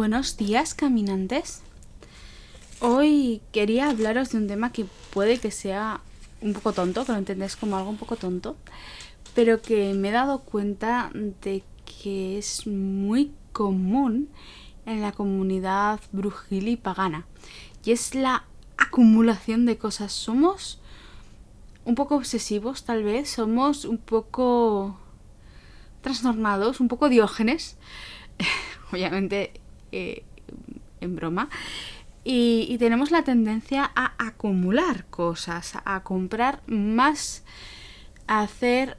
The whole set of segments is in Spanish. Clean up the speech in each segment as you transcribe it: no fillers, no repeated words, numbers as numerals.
Buenos días, caminantes. Hoy quería hablaros de un tema que puede que sea un poco tonto, que lo entendéis como algo un poco tonto, pero que me he dado cuenta de que es muy común en la comunidad brujil y pagana, y es la acumulación de cosas. Somos un poco obsesivos, tal vez, somos un poco trastornados, un poco diógenes, obviamente en broma, y tenemos la tendencia a acumular cosas, a comprar más, a hacer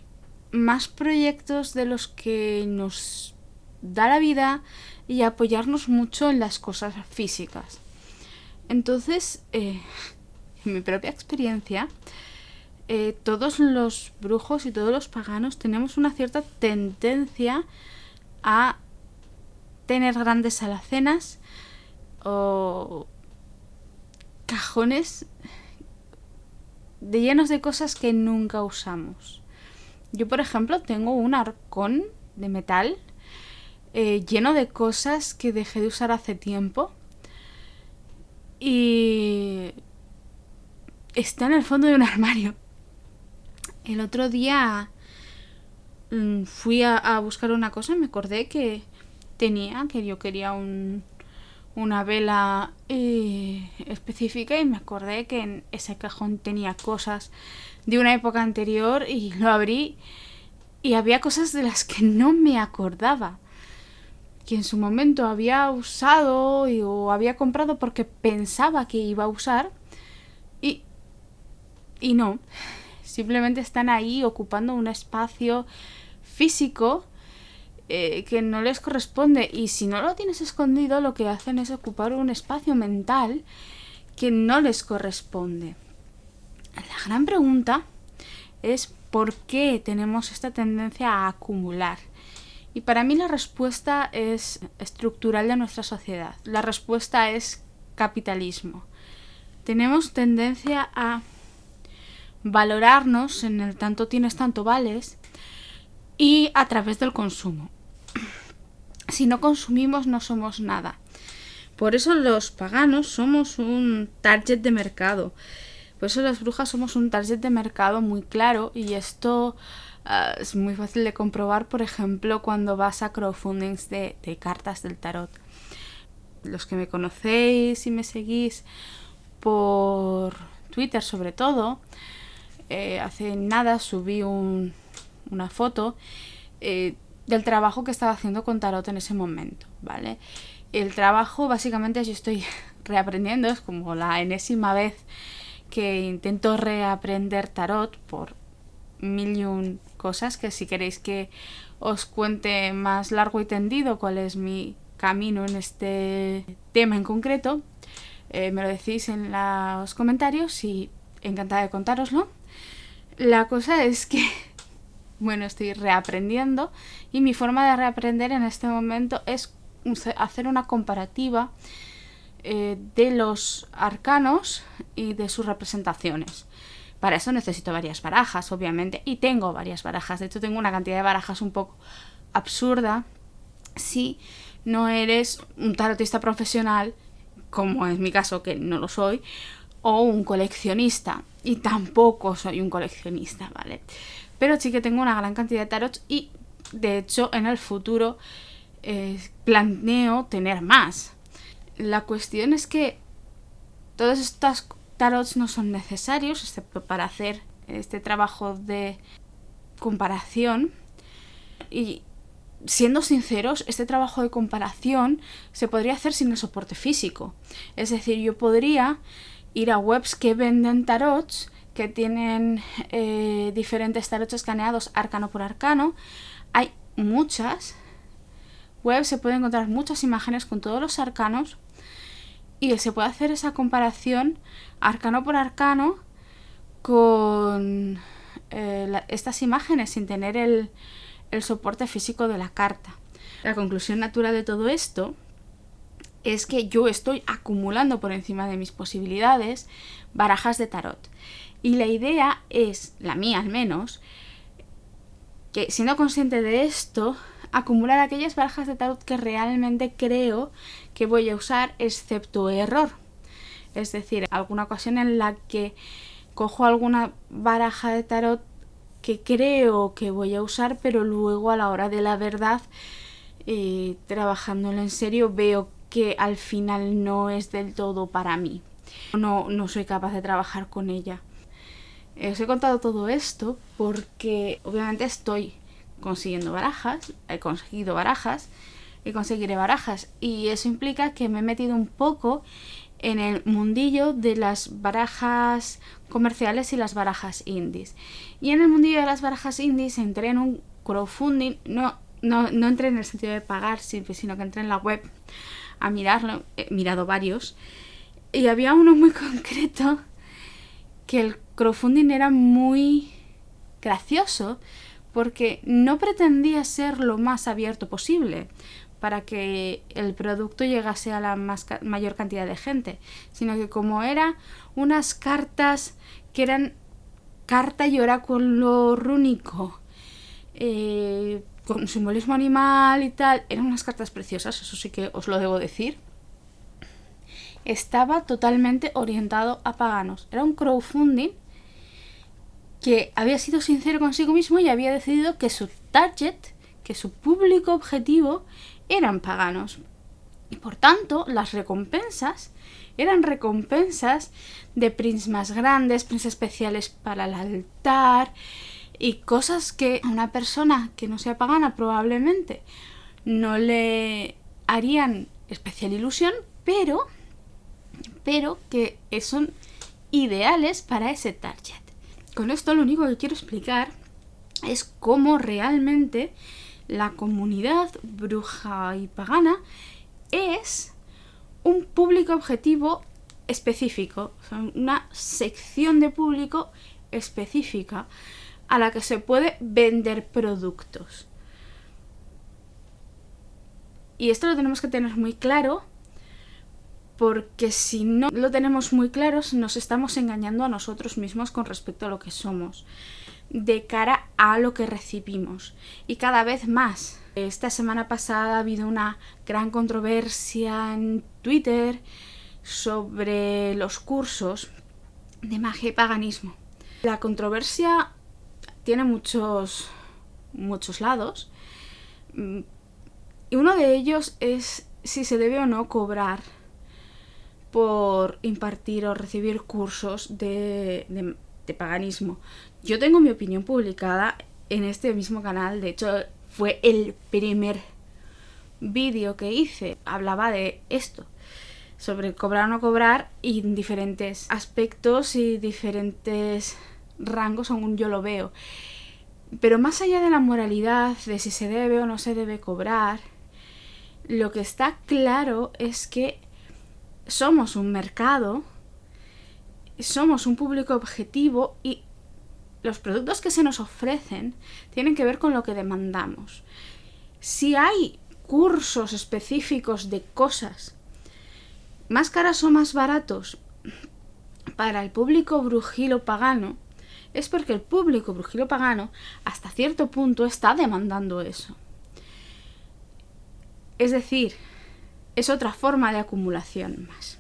más proyectos de los que nos da la vida y a apoyarnos mucho en las cosas físicas. Entonces, en mi propia experiencia, todos los brujos y todos los paganos tenemos una cierta tendencia a tener grandes alacenas o cajones llenos de cosas que nunca usamos. Yo, por ejemplo, tengo un arcón de metal lleno de cosas que dejé de usar hace tiempo y está en el fondo de un armario. El otro día fui a buscar una cosa y me acordé que yo quería una vela específica, y me acordé que en ese cajón tenía cosas de una época anterior y lo abrí y había cosas de las que no me acordaba, que en su momento había usado o había comprado porque pensaba que iba a usar y no, simplemente están ahí ocupando un espacio físico que no les corresponde, y si no lo tienes escondido, lo que hacen es ocupar un espacio mental que no les corresponde. La gran pregunta es ¿por qué tenemos esta tendencia a acumular? Y para mí la respuesta es estructural de nuestra sociedad. La respuesta es capitalismo. Tenemos tendencia a valorarnos en el tanto tienes, tanto vales, y a través del consumo. Si no consumimos, no somos nada. Por eso los paganos somos un target de mercado. Por eso las brujas somos un target de mercado muy claro, y esto es muy fácil de comprobar, por ejemplo, cuando vas a crowdfundings de cartas del tarot. Los que me conocéis y me seguís por Twitter sobre todo, hace nada subí una foto del trabajo que estaba haciendo con tarot en ese momento, ¿vale? El trabajo, básicamente, yo estoy reaprendiendo, es como la enésima vez que intento reaprender tarot por 1001 cosas, que si queréis que os cuente más largo y tendido cuál es mi camino en este tema en concreto, me lo decís en los comentarios y encantada de contároslo. La cosa es que bueno, estoy reaprendiendo, y mi forma de reaprender en este momento es hacer una comparativa de los arcanos y de sus representaciones. Para eso necesito varias barajas, obviamente, y tengo varias barajas. De hecho, tengo una cantidad de barajas un poco absurda si no eres un tarotista profesional, como es mi caso, que no lo soy, o un coleccionista, y tampoco soy un coleccionista, ¿vale? Pero sí que tengo una gran cantidad de tarots, y de hecho en el futuro planeo tener más. La cuestión es que todos estos tarots no son necesarios, excepto para hacer este trabajo de comparación. Y siendo sinceros, este trabajo de comparación se podría hacer sin el soporte físico. Es decir, yo podría ir a webs que venden tarots, que tienen diferentes tarots escaneados arcano por arcano. Hay muchas webs, se pueden encontrar muchas imágenes con todos los arcanos, y se puede hacer esa comparación arcano por arcano con estas imágenes sin tener el soporte físico de la carta. La conclusión natural de todo esto es que yo estoy acumulando por encima de mis posibilidades barajas de tarot. Y la idea es, la mía al menos, que siendo consciente de esto, acumular aquellas barajas de tarot que realmente creo que voy a usar, excepto error. Es decir, alguna ocasión en la que cojo alguna baraja de tarot que creo que voy a usar, pero luego a la hora de la verdad, trabajándolo en serio, veo que al final no es del todo para mí. No soy capaz de trabajar con ella. Os he contado todo esto porque obviamente estoy consiguiendo barajas, he conseguido barajas y conseguiré barajas, y eso implica que me he metido un poco en el mundillo de las barajas comerciales y las barajas indies. Y en el mundillo de las barajas indies entré en un crowdfunding, no entré en el sentido de pagar, sino que entré en la web a mirarlo, he mirado varios, y había uno muy concreto que el crowdfunding era muy gracioso porque no pretendía ser lo más abierto posible para que el producto llegase a la mayor cantidad de gente, sino que como eran unas cartas que eran carta y oráculo rúnico, con simbolismo animal y tal, eran unas cartas preciosas, eso sí que os lo debo decir. Estaba totalmente orientado a paganos. Era un crowdfunding que había sido sincero consigo mismo y había decidido que su target, que su público objetivo, eran paganos. Y por tanto, las recompensas eran recompensas de prints más grandes, prints especiales para el altar y cosas que a una persona que no sea pagana probablemente no le harían especial ilusión, pero que son ideales para ese target. Con esto lo único que quiero explicar es cómo realmente la comunidad bruja y pagana es un público objetivo específico, o sea, una sección de público específica a la que se puede vender productos. Y esto lo tenemos que tener muy claro, porque si no lo tenemos muy claro, nos estamos engañando a nosotros mismos con respecto a lo que somos, de cara a lo que recibimos. Y cada vez más. Esta semana pasada ha habido una gran controversia en Twitter sobre los cursos de magia y paganismo. La controversia tiene muchos lados, y uno de ellos es si se debe o no cobrar por impartir o recibir cursos de paganismo. Yo tengo mi opinión publicada en este mismo canal, de hecho fue el primer vídeo que hice, hablaba de esto, sobre cobrar o no cobrar, y en diferentes aspectos y diferentes rangos según yo lo veo. Pero más allá de la moralidad, de si se debe o no se debe cobrar, lo que está claro es que somos un mercado, somos un público objetivo y los productos que se nos ofrecen tienen que ver con lo que demandamos. Si hay cursos específicos de cosas más caras o más baratos para el público brujilo pagano, es porque el público brujilo pagano hasta cierto punto está demandando eso. Es decir, es otra forma de acumulación más.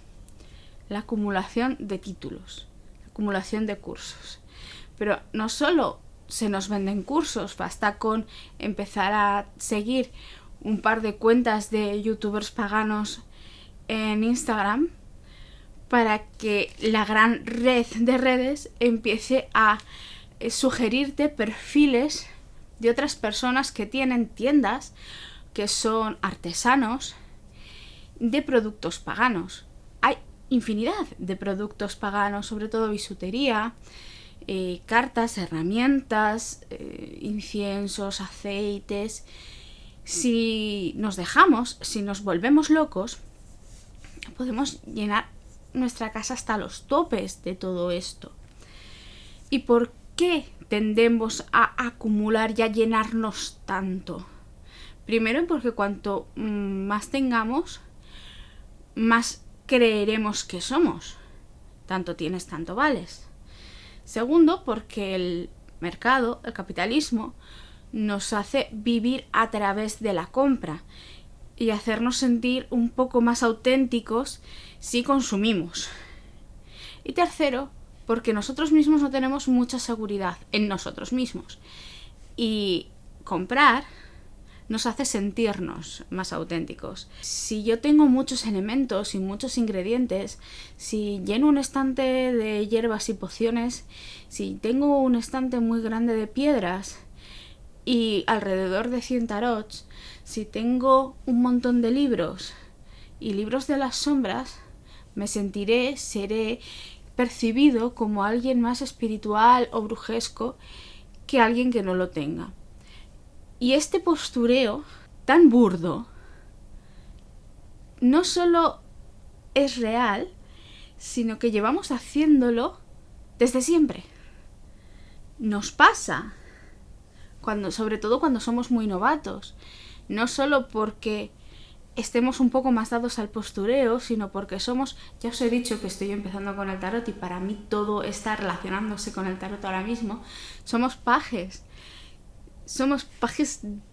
La acumulación de títulos, la acumulación de cursos. Pero no solo se nos venden cursos, basta con empezar a seguir un par de cuentas de youtubers paganos en Instagram para que la gran red de redes empiece a sugerirte perfiles de otras personas que tienen tiendas, que son artesanos de productos paganos. Hay infinidad de productos paganos, sobre todo bisutería, cartas, herramientas, inciensos, aceites. Si nos dejamos, si nos volvemos locos, podemos llenar nuestra casa hasta los topes de todo esto. ¿Y por qué tendemos a acumular y a llenarnos tanto? Primero, porque cuanto más tengamos, más creeremos que somos. Tanto tienes, tanto vales. Segundo, porque el mercado, el capitalismo, nos hace vivir a través de la compra y hacernos sentir un poco más auténticos si consumimos. Y tercero, porque nosotros mismos no tenemos mucha seguridad en nosotros mismos. Y comprar nos hace sentirnos más auténticos. Si yo tengo muchos elementos y muchos ingredientes, si lleno un estante de hierbas y pociones, si tengo un estante muy grande de piedras y alrededor de 100 tarots, si tengo un montón de libros y libros de las sombras, seré percibido como alguien más espiritual o brujesco que alguien que no lo tenga. Y este postureo tan burdo no solo es real, sino que llevamos haciéndolo desde siempre. Nos pasa, sobre todo cuando somos muy novatos, no solo porque estemos un poco más dados al postureo, sino porque ya os he dicho que estoy empezando con el tarot y para mí todo está relacionándose con el tarot ahora mismo. Somos pajes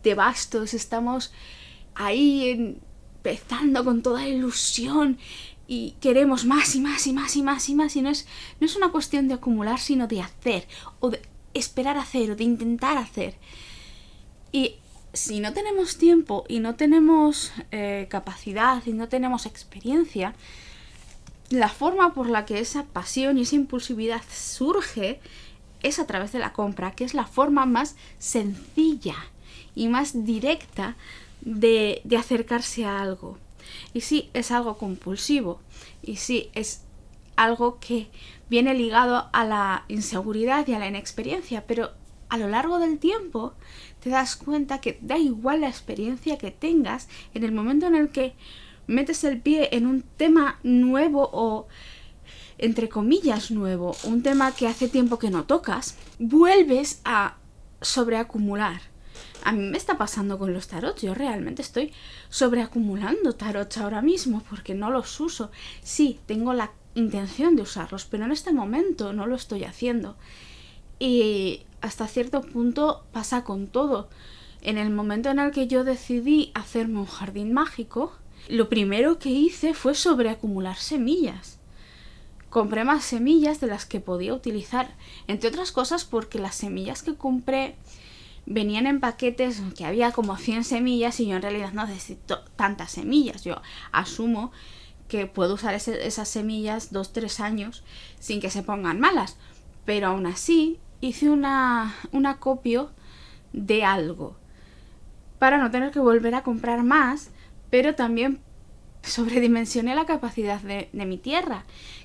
de bastos, estamos ahí empezando con toda ilusión y queremos más y más y más y más y más, y no es una cuestión de acumular, sino de hacer, o de esperar a hacer, o de intentar hacer. Y si no tenemos tiempo y no tenemos capacidad y no tenemos experiencia, la forma por la que esa pasión y esa impulsividad surge es a través de la compra, que es la forma más sencilla y más directa de acercarse a algo. Y sí, es algo compulsivo, y sí, es algo que viene ligado a la inseguridad y a la inexperiencia, pero a lo largo del tiempo te das cuenta que da igual la experiencia que tengas, en el momento en el que metes el pie en un tema nuevo o, entre comillas, nuevo, un tema que hace tiempo que no tocas, vuelves a sobreacumular. A mí me está pasando con los tarots, yo realmente estoy sobreacumulando tarots ahora mismo porque no los uso. Sí, tengo la intención de usarlos, pero en este momento no lo estoy haciendo. Y hasta cierto punto pasa con todo. En el momento en el que yo decidí hacerme un jardín mágico, lo primero que hice fue sobreacumular semillas. Compré más semillas de las que podía utilizar, entre otras cosas porque las semillas que compré venían en paquetes que había como 100 semillas y yo en realidad no necesito tantas semillas. Yo asumo que puedo usar esas semillas 2-3 años sin que se pongan malas, pero aún así hice un acopio de algo para no tener que volver a comprar más, pero también sobredimensioné la capacidad de mi tierra.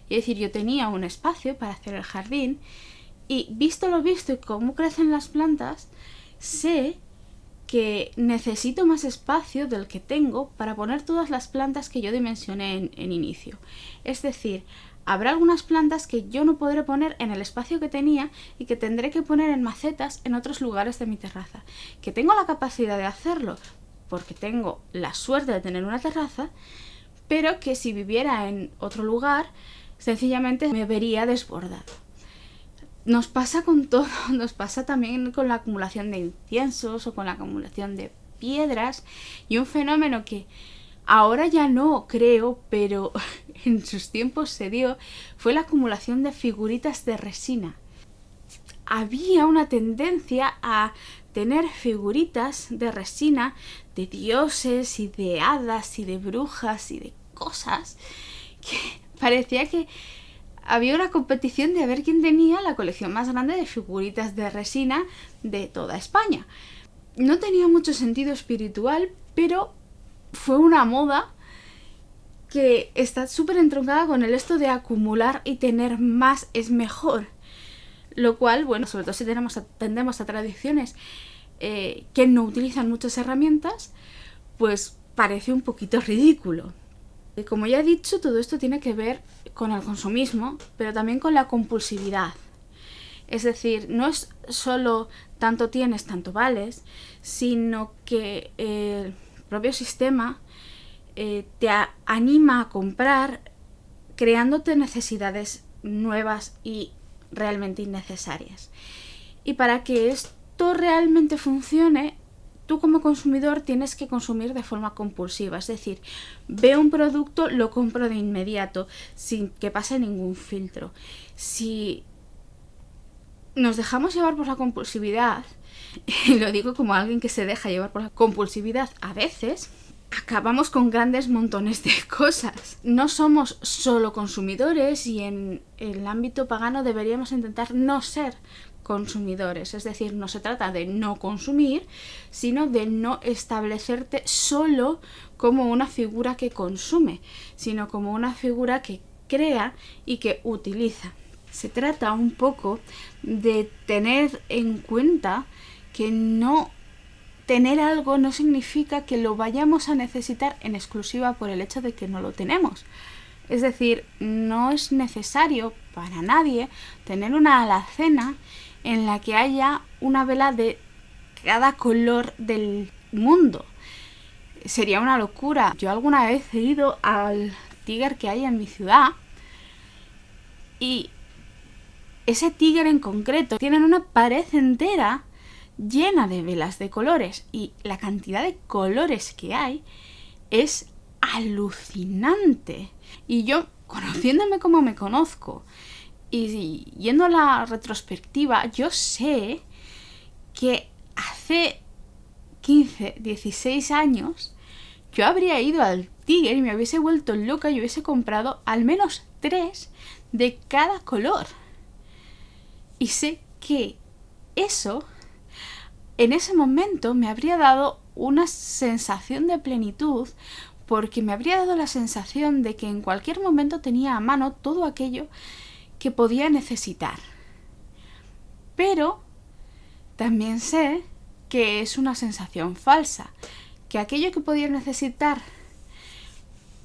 Es decir, yo tenía un espacio para hacer el jardín y visto lo visto y cómo crecen las plantas, sé que necesito más espacio del que tengo para poner todas las plantas que yo dimensioné en inicio. Es decir, habrá algunas plantas que yo no podré poner en el espacio que tenía y que tendré que poner en macetas en otros lugares de mi terraza. Que tengo la capacidad de hacerlo porque tengo la suerte de tener una terraza, pero que si viviera en otro lugar, sencillamente me vería desbordado. Nos pasa con todo, nos pasa también con la acumulación de inciensos o con la acumulación de piedras, y un fenómeno que ahora ya no creo, pero en sus tiempos se dio, fue la acumulación de figuritas de resina. Había una tendencia a tener figuritas de resina de dioses y de hadas y de brujas y de cosas que parecía que había una competición de ver quién tenía la colección más grande de figuritas de resina de toda España. No tenía mucho sentido espiritual, pero fue una moda que está súper entroncada con el esto de acumular y tener más es mejor. Lo cual, bueno, sobre todo si tendemos a tradiciones que no utilizan muchas herramientas, pues parece un poquito ridículo. Como ya he dicho, todo esto tiene que ver con el consumismo, pero también con la compulsividad. Es decir, no es solo tanto tienes, tanto vales, sino que el propio sistema te anima a comprar creándote necesidades nuevas y realmente innecesarias. Y para que producto realmente funcione, tú como consumidor tienes que consumir de forma compulsiva. Es decir, veo un producto, lo compro de inmediato, sin que pase ningún filtro. Si nos dejamos llevar por la compulsividad, y lo digo como alguien que se deja llevar por la compulsividad a veces, acabamos con grandes montones de cosas. No somos solo consumidores y en el ámbito pagano deberíamos intentar no ser consumidores. Es decir, no se trata de no consumir, sino de no establecerte solo como una figura que consume, sino como una figura que crea y que utiliza. Se trata un poco de tener en cuenta que no tener algo no significa que lo vayamos a necesitar en exclusiva por el hecho de que no lo tenemos. Es decir, no es necesario para nadie tener una alacena en la que haya una vela de cada color del mundo. Sería una locura. Yo alguna vez he ido al Tiger que hay en mi ciudad y ese Tiger en concreto tienen una pared entera llena de velas de colores y la cantidad de colores que hay es alucinante. Y yo, conociéndome como me conozco y yendo a la retrospectiva, yo sé que hace 15, 16 años yo habría ido al Tiger y me hubiese vuelto loca y hubiese comprado al menos 3 de cada color. Y sé que eso en ese momento me habría dado una sensación de plenitud, porque me habría dado la sensación de que en cualquier momento tenía a mano todo aquello que podía necesitar. Pero también sé que es una sensación falsa, que aquello que podía necesitar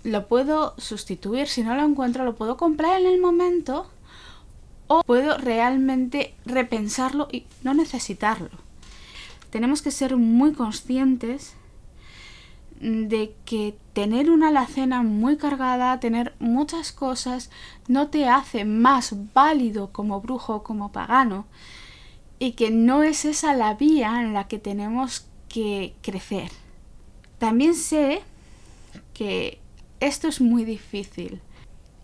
lo puedo sustituir, si no lo encuentro lo puedo comprar en el momento o puedo realmente repensarlo y no necesitarlo. Tenemos que ser muy conscientes de que tener una alacena muy cargada, tener muchas cosas, no te hace más válido como brujo o como pagano, y que no es esa la vía en la que tenemos que crecer. También sé que esto es muy difícil,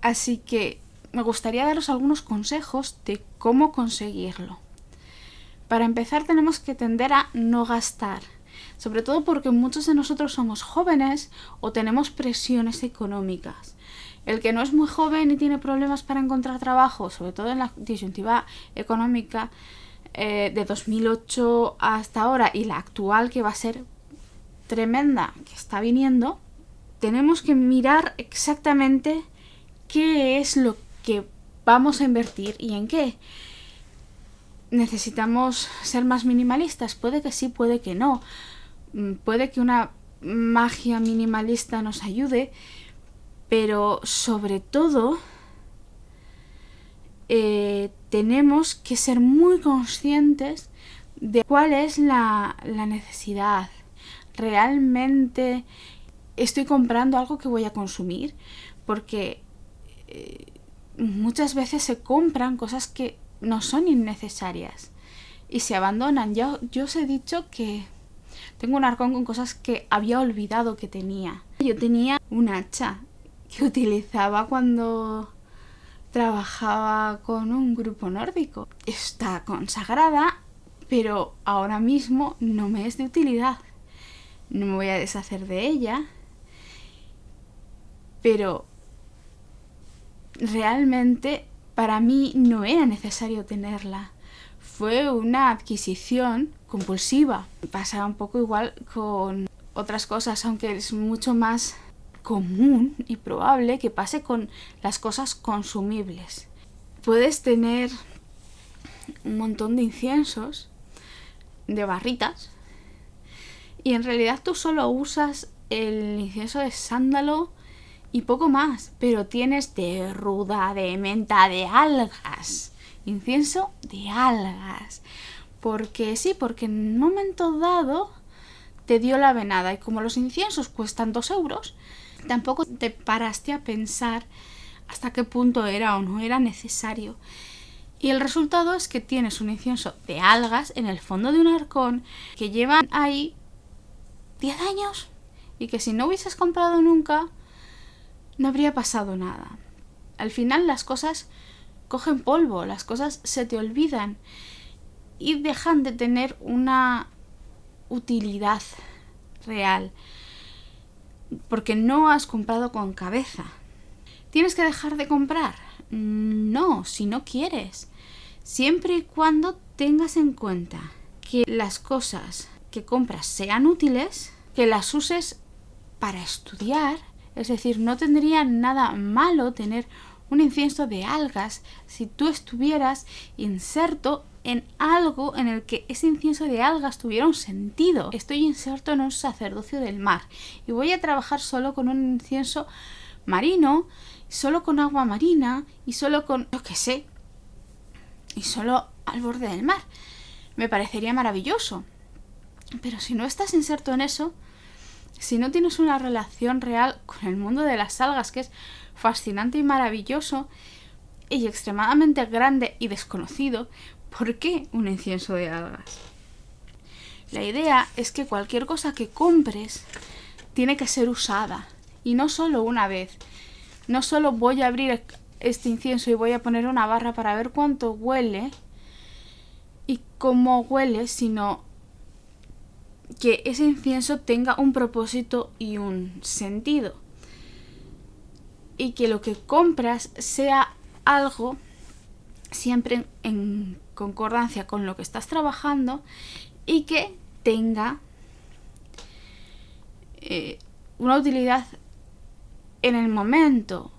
así que me gustaría daros algunos consejos de cómo conseguirlo. Para empezar, tenemos que tender a no gastar, sobre todo porque muchos de nosotros somos jóvenes o tenemos presiones económicas. El que no es muy joven y tiene problemas para encontrar trabajo, sobre todo en la disyuntiva económica de 2008 hasta ahora y la actual, que va a ser tremenda, que está viniendo, tenemos que mirar exactamente qué es lo que vamos a invertir y en qué. ¿Necesitamos ser más minimalistas? Puede que sí, puede que no. Puede que una magia minimalista nos ayude, pero sobre todo tenemos que ser muy conscientes de cuál es la necesidad. ¿Realmente estoy comprando algo que voy a consumir? Porque muchas veces se compran cosas que no son innecesarias y se abandonan. Yo os he dicho que tengo un arcón con cosas que había olvidado que tenía. Yo tenía un hacha que utilizaba cuando trabajaba con un grupo nórdico. Está consagrada, pero ahora mismo no me es de utilidad. No me voy a deshacer de ella, pero realmente para mí no era necesario tenerla. Fue una adquisición compulsiva. Pasa un poco igual con otras cosas, aunque es mucho más común y probable que pase con las cosas consumibles. Puedes tener un montón de inciensos, de barritas, y en realidad tú solo usas el incienso de sándalo y poco más, pero tienes de ruda, de menta, de algas, incienso de algas, porque sí, porque en un momento dado te dio la venada, y como los inciensos cuestan 2 euros, tampoco te paraste a pensar hasta qué punto era o no era necesario. Y el resultado es que tienes un incienso de algas en el fondo de un arcón que llevan ahí 10 años y que si no hubieses comprado nunca no habría pasado nada. Al final las cosas cogen polvo, las cosas se te olvidan y dejan de tener una utilidad real porque no has comprado con cabeza. ¿Tienes que dejar de comprar? No, si no quieres. Siempre y cuando tengas en cuenta que las cosas que compras sean útiles, que las uses para estudiar, es decir, no tendría nada malo tener un incienso de algas si tú estuvieras inserto en algo en el que ese incienso de algas tuviera un sentido. Estoy inserto en un sacerdocio del mar y voy a trabajar solo con un incienso marino, solo con agua marina y solo con, yo qué sé, y solo al borde del mar. Me parecería maravilloso. Pero si no estás inserto en eso, si no tienes una relación real con el mundo de las algas, que es fascinante y maravilloso y extremadamente grande y desconocido, ¿por qué un incienso de algas? La idea es que cualquier cosa que compres tiene que ser usada y no solo una vez. No solo voy a abrir este incienso y voy a poner una barra para ver cuánto huele y cómo huele, sino que ese incienso tenga un propósito y un sentido. Y que lo que compras sea algo siempre en concordancia con lo que estás trabajando y que tenga una utilidad en el momento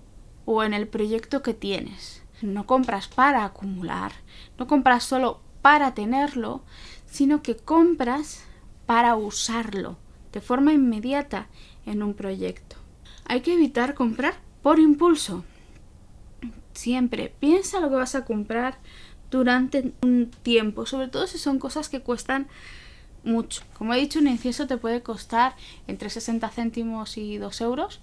o en el proyecto que tienes. No compras para acumular, no compras solo para tenerlo, sino que compras para usarlo de forma inmediata en un proyecto. Hay que evitar comprar por impulso. Siempre piensa lo que vas a comprar durante un tiempo, sobre todo si son cosas que cuestan mucho. Como he dicho, un incienso te puede costar entre 60 céntimos y 2 euros,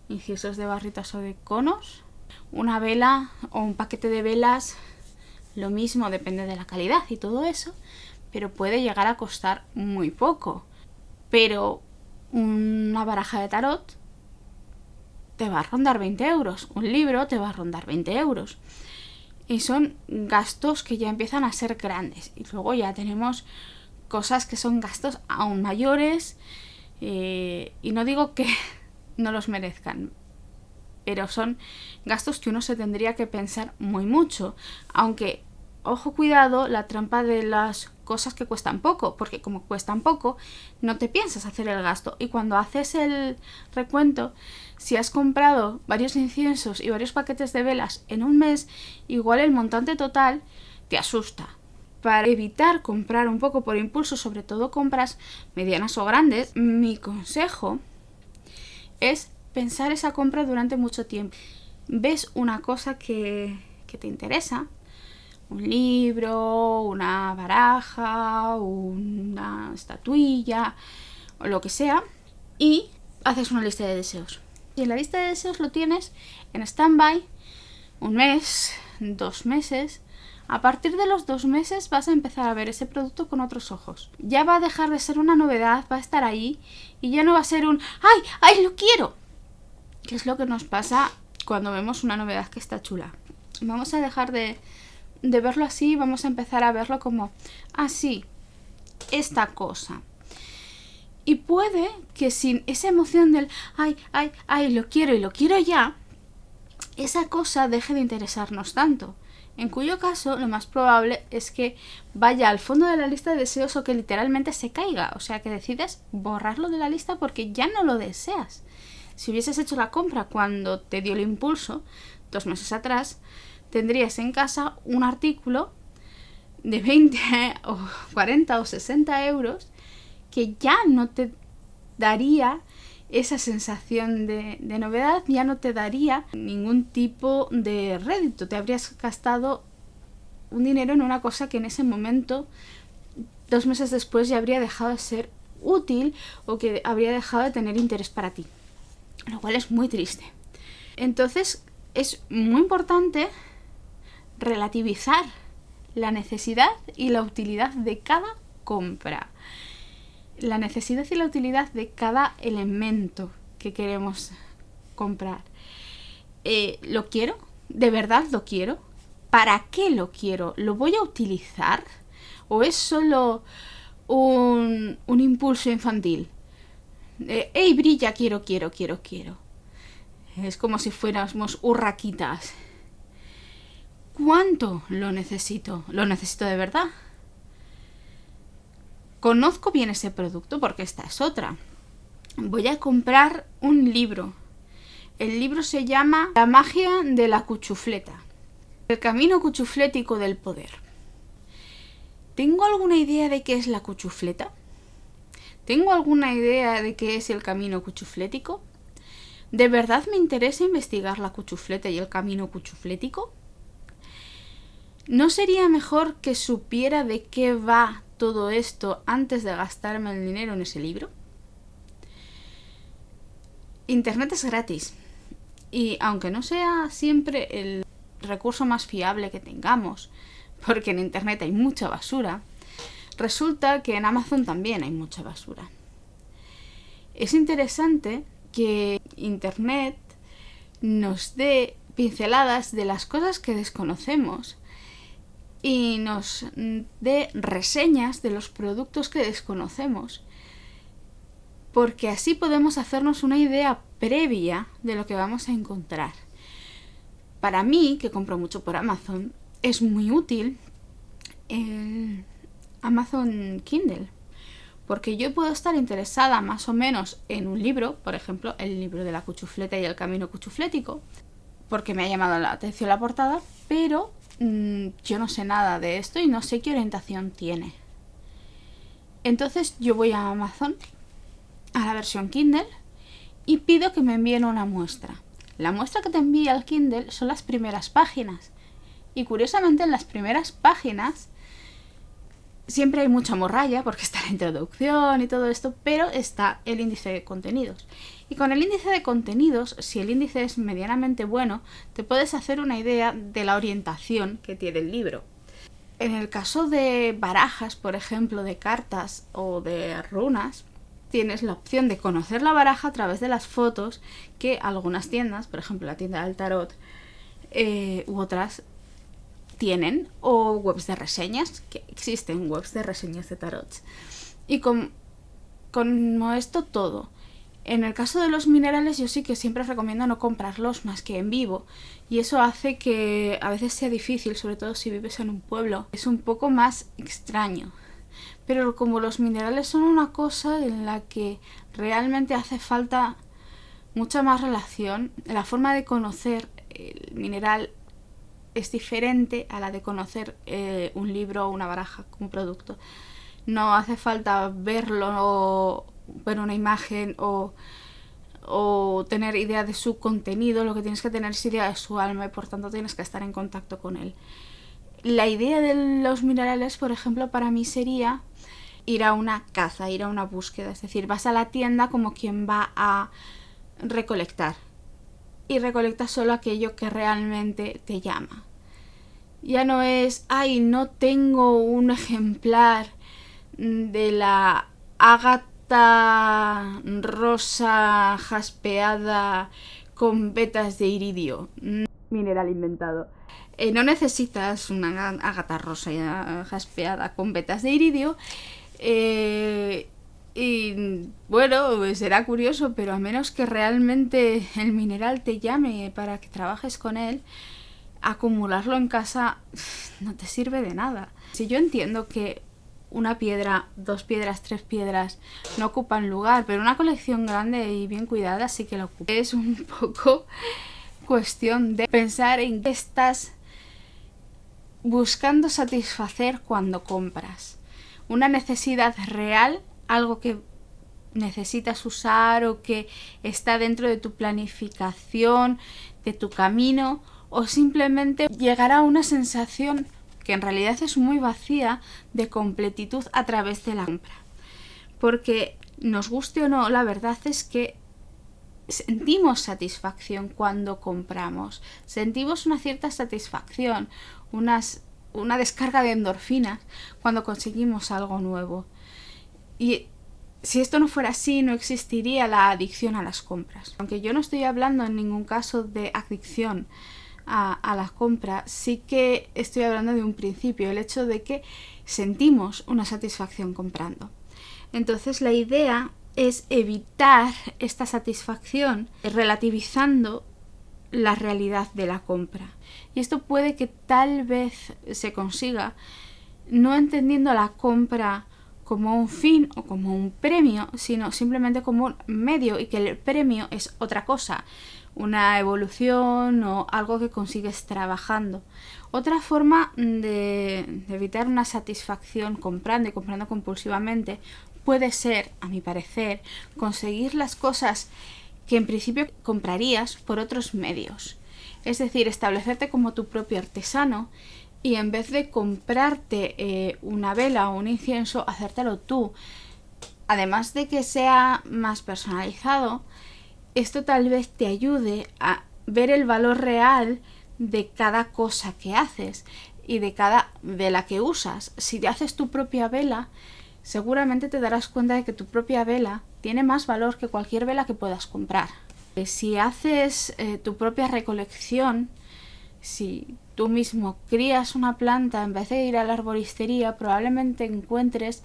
inciensos de barritas o de conos. Una vela o un paquete de velas, lo mismo, depende de la calidad y todo eso, pero puede llegar a costar muy poco. Pero una baraja de tarot te va a rondar 20 euros, un libro te va a rondar 20 euros. Y son gastos que ya empiezan a ser grandes. Y luego ya tenemos cosas que son gastos aún mayores. Y no digo que no los merezcan, pero son gastos que uno se tendría que pensar muy mucho. Aunque, ojo, cuidado, la trampa de las cosas que cuestan poco, porque como cuestan poco, no te piensas hacer el gasto. Y cuando haces el recuento, si has comprado varios inciensos y varios paquetes de velas en un mes, igual el montante total te asusta. Para evitar comprar un poco por impulso, sobre todo compras medianas o grandes, mi consejo es pensar esa compra durante mucho tiempo. Ves una cosa que te interesa, un libro, una baraja, una estatuilla o lo que sea, y haces una lista de deseos. Y en la lista de deseos lo tienes en stand-by un mes, 2 meses. A partir de los 2 meses vas a empezar a ver ese producto con otros ojos. Ya va a dejar de ser una novedad, va a estar ahí y ya no va a ser un ¡ay, ay, lo quiero! Que es lo que nos pasa cuando vemos una novedad que está chula. Vamos a dejar de verlo así, vamos a empezar a verlo como sí, esta cosa. Y puede que sin esa emoción del ay, ay, ay, lo quiero y lo quiero ya, esa cosa deje de interesarnos tanto. En cuyo caso, lo más probable es que vaya al fondo de la lista de deseos o que literalmente se caiga. O sea, que decides borrarlo de la lista porque ya no lo deseas. Si hubieses hecho la compra cuando te dio el impulso, 2 meses atrás, tendrías en casa un artículo de 20 o 40 o 60 euros que ya no te daría esa sensación de novedad, ya no te daría ningún tipo de rédito. Te habrías gastado un dinero en una cosa que en ese momento, 2 meses después, ya habría dejado de ser útil o que habría dejado de tener interés para ti. Lo cual es muy triste. Entonces, es muy importante relativizar la necesidad y la utilidad de cada compra. La necesidad y la utilidad de cada elemento que queremos comprar. ¿Lo quiero? ¿De verdad lo quiero? ¿Para qué lo quiero? ¿Lo voy a utilizar? ¿O es solo un impulso infantil? ¡Ey, brilla! Quiero. Es como si fuéramos urraquitas. ¿Cuánto lo necesito? ¿Lo necesito de verdad? Conozco bien ese producto porque esta es otra. Voy a comprar un libro. El libro se llama La magia de la cuchufleta. El camino cuchuflético del poder. ¿Tengo alguna idea de qué es la cuchufleta? ¿Tengo alguna idea de qué es el camino cuchuflético? ¿De verdad me interesa investigar la cuchufleta y el camino cuchuflético? ¿No sería mejor que supiera de qué va todo esto antes de gastarme el dinero en ese libro? Internet es gratis. Y aunque no sea siempre el recurso más fiable que tengamos, porque en Internet hay mucha basura, resulta que en Amazon también hay mucha basura. Es interesante que Internet nos dé pinceladas de las cosas que desconocemos y nos dé reseñas de los productos que desconocemos, porque así podemos hacernos una idea previa de lo que vamos a encontrar. Para mí, que compro mucho por Amazon, es muy útil el Amazon Kindle, porque yo puedo estar interesada más o menos en un libro, por ejemplo, el libro de la cuchufleta y el camino cuchuflético, porque me ha llamado la atención la portada, pero yo no sé nada de esto y no sé qué orientación tiene. Entonces yo voy a Amazon, a la versión Kindle, y pido que me envíen una muestra. La muestra que te envía el Kindle son las primeras páginas. Y curiosamente en las primeras páginas siempre hay mucha morralla porque está la introducción y todo esto, pero está el índice de contenidos. Y con el índice de contenidos, si el índice es medianamente bueno, te puedes hacer una idea de la orientación que tiene el libro. En el caso de barajas, por ejemplo, de cartas o de runas, tienes la opción de conocer la baraja a través de las fotos que algunas tiendas, por ejemplo la tienda del tarot u otras, tienen, o webs de reseñas, que existen webs de reseñas de tarot. Y como esto todo. En el caso de los minerales yo sí que siempre recomiendo no comprarlos más que en vivo, y eso hace que a veces sea difícil, sobre todo si vives en un pueblo. Es un poco más extraño. Pero como los minerales son una cosa en la que realmente hace falta mucha más relación, la forma de conocer el mineral es diferente a la de conocer un libro o una baraja como producto. No hace falta verlo o ver una imagen o tener idea de su contenido, lo que tienes que tener es idea de su alma y por tanto tienes que estar en contacto con él. La idea de los minerales, por ejemplo, para mí sería ir a una caza, ir a una búsqueda. Es decir, vas a la tienda como quien va a recolectar. Y recolectas solo aquello que realmente te llama. Ya no es, ay, no tengo un ejemplar de la ágata rosa jaspeada con vetas de iridio. Mineral inventado. No necesitas una ágata rosa jaspeada con vetas de iridio. Y bueno, será curioso, pero a menos que realmente el mineral te llame para que trabajes con él, acumularlo en casa no te sirve de nada. Si yo entiendo que una piedra, 2 piedras, 3 piedras no ocupan lugar, pero una colección grande y bien cuidada sí que la ocupa. Es un poco cuestión de pensar en qué estás buscando satisfacer cuando compras. Una necesidad real, algo que necesitas usar o que está dentro de tu planificación, de tu camino, o simplemente llegará a una sensación que en realidad es muy vacía de completitud a través de la compra. Porque nos guste o no, la verdad es que sentimos satisfacción cuando compramos. Sentimos una cierta satisfacción, una descarga de endorfinas cuando conseguimos algo nuevo. Y si esto no fuera así, no existiría la adicción a las compras. Aunque yo no estoy hablando en ningún caso de adicción a la compra, sí que estoy hablando de un principio, el hecho de que sentimos una satisfacción comprando. Entonces la idea es evitar esta satisfacción relativizando la realidad de la compra. Y esto puede que tal vez se consiga no entendiendo la compra como un fin o como un premio, sino simplemente como un medio, y que el premio es otra cosa, una evolución o algo que consigues trabajando. Otra forma de evitar una satisfacción comprando y comprando compulsivamente puede ser, a mi parecer, conseguir las cosas que en principio comprarías por otros medios. Es decir, establecerte como tu propio artesano y en vez de comprarte una vela o un incienso, hacértelo tú. Además de que sea más personalizado, esto tal vez te ayude a ver el valor real de cada cosa que haces y de cada vela que usas. Si te haces tu propia vela, seguramente te darás cuenta de que tu propia vela tiene más valor que cualquier vela que puedas comprar. Si haces tu propia recolección, si tú mismo crías una planta en vez de ir a la arboristería, probablemente encuentres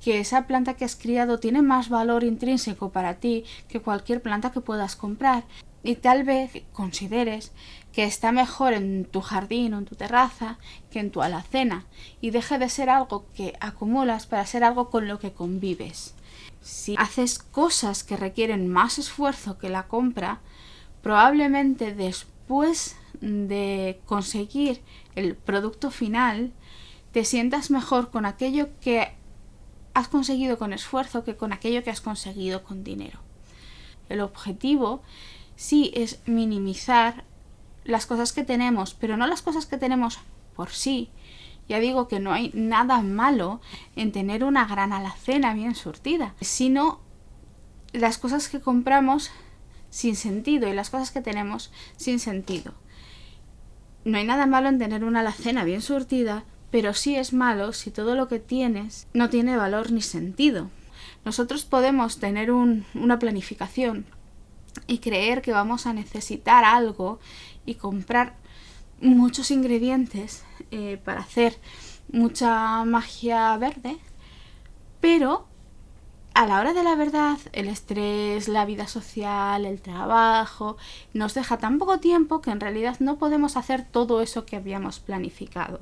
que esa planta que has criado tiene más valor intrínseco para ti que cualquier planta que puedas comprar. Y tal vez consideres que está mejor en tu jardín o en tu terraza que en tu alacena, y deje de ser algo que acumulas para ser algo con lo que convives. Si haces cosas que requieren más esfuerzo que la compra, probablemente después de conseguir el producto final te sientas mejor con aquello que has conseguido con esfuerzo que con aquello que has conseguido con dinero. El objetivo sí es minimizar las cosas que tenemos, pero no las cosas que tenemos por sí. Ya digo que no hay nada malo en tener una gran alacena bien surtida, sino las cosas que compramos sin sentido y las cosas que tenemos sin sentido. No hay nada malo en tener una alacena bien surtida, pero sí es malo si todo lo que tienes no tiene valor ni sentido. Nosotros podemos tener una planificación y creer que vamos a necesitar algo y comprar muchos ingredientes para hacer mucha magia verde, pero a la hora de la verdad el estrés, la vida social, el trabajo nos deja tan poco tiempo que en realidad no podemos hacer todo eso que habíamos planificado.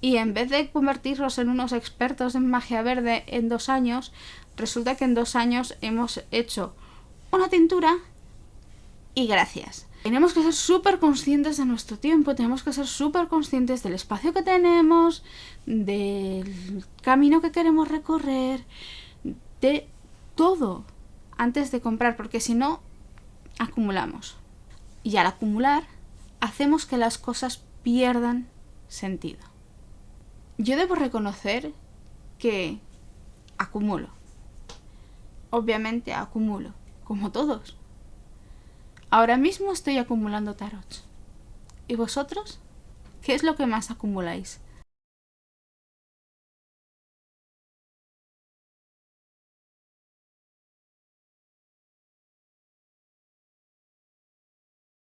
Y en vez de convertirnos en unos expertos en magia verde en 2 años, resulta que en 2 años hemos hecho una tintura y gracias. Tenemos que ser súper conscientes de nuestro tiempo, tenemos que ser súper conscientes del espacio que tenemos, del camino que queremos recorrer, de todo antes de comprar, porque si no, acumulamos. Y al acumular, hacemos que las cosas pierdan sentido. Yo debo reconocer que acumulo. Obviamente acumulo, como todos. Ahora mismo estoy acumulando tarots. ¿Y vosotros? ¿Qué es lo que más acumuláis?